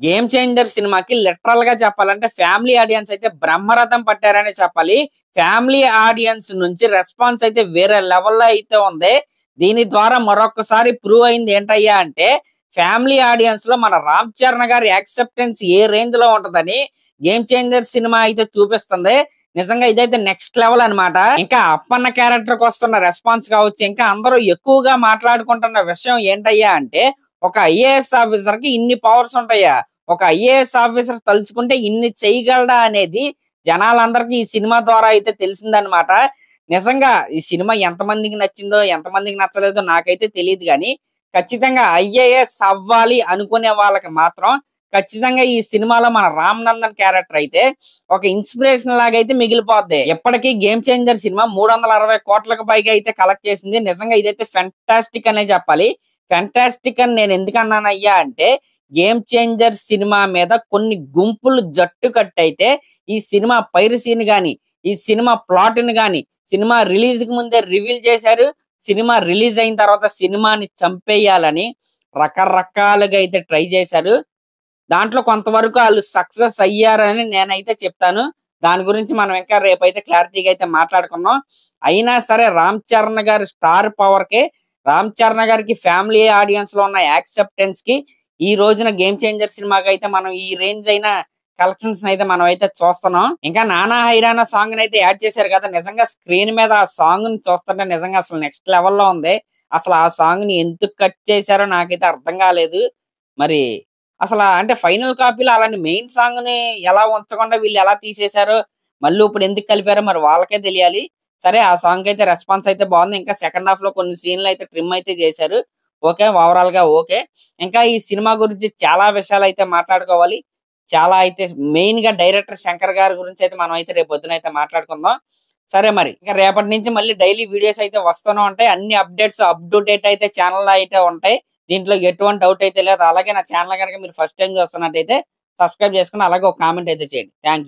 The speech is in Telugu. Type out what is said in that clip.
గేమ్ చేంజర్ సినిమాకి లిటరల్ గా చెప్పాలంటే ఫ్యామిలీ ఆడియన్స్ అయితే బ్రహ్మరథం పట్టారని చెప్పాలి. ఫ్యామిలీ ఆడియన్స్ నుంచి రెస్పాన్స్ అయితే వేరే లెవెల్లో అయితే ఉంది. దీని ద్వారా మరొకసారి ప్రూవ్ అయింది ఏంటయ్యా అంటే ఫ్యామిలీ ఆడియన్స్ లో మన రామ్ చరణ్ గారి యాక్సెప్టెన్స్ ఏ రేంజ్ లో ఉంటదని గేమ్ చేంజర్ సినిమా అయితే చూపిస్తుంది. నిజంగా ఇదైతే నెక్స్ట్ లెవెల్ అన్నమాట. ఇంకా అప్పన్న క్యారెక్టర్ కి వస్తున్న రెస్పాన్స్ కావచ్చు, ఇంకా అందరూ ఎక్కువగా మాట్లాడుకుంటున్న విషయం ఏంటయ్యా అంటే ఒక ఐఏఎస్ ఆఫీసర్ కి ఇన్ని పవర్స్ ఉంటాయా, ఒక ఐఏఎస్ ఆఫీసర్ తలుచుకుంటే ఇన్ని చేయగలడా అనేది జనాలందరికీ ఈ సినిమా ద్వారా అయితే తెలిసిందనమాట. నిజంగా ఈ సినిమా ఎంతమందికి నచ్చిందో ఎంతమందికి నచ్చలేదో నాకైతే తెలియదు, కానీ ఖచ్చితంగా ఐఏఎస్ అవ్వాలి అనుకునే వాళ్ళకి మాత్రం ఖచ్చితంగా ఈ సినిమాలో మన రామ్ నందన్ క్యారెక్టర్ అయితే ఒక ఇన్స్పిరేషన్ లాగా అయితే మిగిలిపోద్ది. ఎప్పటికీ గేమ్ చేంజర్ సినిమా 360 కోట్లకు పైగా అయితే కలెక్ట్ చేసింది. నిజంగా ఇదైతే ఫెంటాస్టిక్ అనే చెప్పాలి. ఫెంటాస్టిక్ అని నేను ఎందుకు అన్నానయ్యా అంటే గేమ్ చేంజర్ సినిమా మీద కొన్ని గుంపులు జట్టు కట్టయితే ఈ సినిమా పైరసీని గాని, ఈ సినిమా ప్లాట్ ని గాని సినిమా రిలీజ్ కి ముందే రివీల్ చేశారు. సినిమా రిలీజ్ అయిన తర్వాత సినిమాని చంపేయాలని రకరకాలుగా అయితే ట్రై చేశారు. దాంట్లో కొంతవరకు వాళ్ళు సక్సెస్ అయ్యారని నేనైతే చెప్తాను. దాని గురించి మనం ఇంకా రేపైతే క్లారిటీగా అయితే మాట్లాడుకున్నాం. అయినా సరే రామ్ చరణ్ గారి స్టార్ పవర్ కి, రామ్ చరణ్ గారికి ఫ్యామిలీ ఆడియన్స్ లో ఉన్న యాక్సెప్టెన్స్ కి ఈ రోజున గేమ్ చేంజర్ సినిమాకి అయితే మనం ఈ రేంజ్ అయిన కలెక్షన్స్ అయితే మనం అయితే చూస్తున్నాం. ఇంకా నానా హైరానా సాంగ్ అయితే యాడ్ చేశారు కదా, నిజంగా స్క్రీన్ మీద ఆ సాంగ్ ని చూస్తుంటే నిజంగా అసలు నెక్స్ట్ లెవెల్లో ఉంది. అసలు ఆ సాంగ్ ని ఎందుకు కట్ చేశారో నాకైతే అర్థం కాలేదు. మరి అసలు అంటే ఫైనల్ కాపీలో అలాంటి మెయిన్ సాంగ్ ని ఎలా ఉంచకుండా వీళ్ళు ఎలా తీసేశారో, మళ్ళీ ఇప్పుడు ఎందుకు కలిపారో మరి వాళ్ళకే తెలియాలి. సరే, ఆ సాంగ్ అయితే రెస్పాన్స్ అయితే బాగుంది. ఇంకా సెకండ్ హాఫ్ లో కొన్ని సీన్లు అయితే ట్రిమ్ అయితే చేశారు. ఓకే, ఓవరాల్ గా ఓకే. ఇంకా ఈ సినిమా గురించి చాలా విషయాలు అయితే మాట్లాడుకోవాలి. చాలా అయితే మెయిన్ గా డైరెక్టర్ శంకర్ గారి గురించి అయితే మనం అయితే రేపు పొద్దున అయితే మాట్లాడుకుందాం. సరే, మరి ఇంకా రేపటి నుంచి మళ్ళీ డైలీ వీడియోస్ అయితే వస్తూనే ఉంటాయి. అన్ని అప్డేట్స్ అప్ టు డేట్ అయితే ఛానల్ అయితే ఉంటాయి. దీంట్లో ఎటువంటి డౌట్ అయితే లేదు. అలాగే నా ఛానల్ కనుక మీరు ఫస్ట్ టైం చూస్తున్నట్టయితే సబ్స్క్రైబ్ చేసుకుని అలాగే ఒక కామెంట్ అయితే చేయండి. Thank you.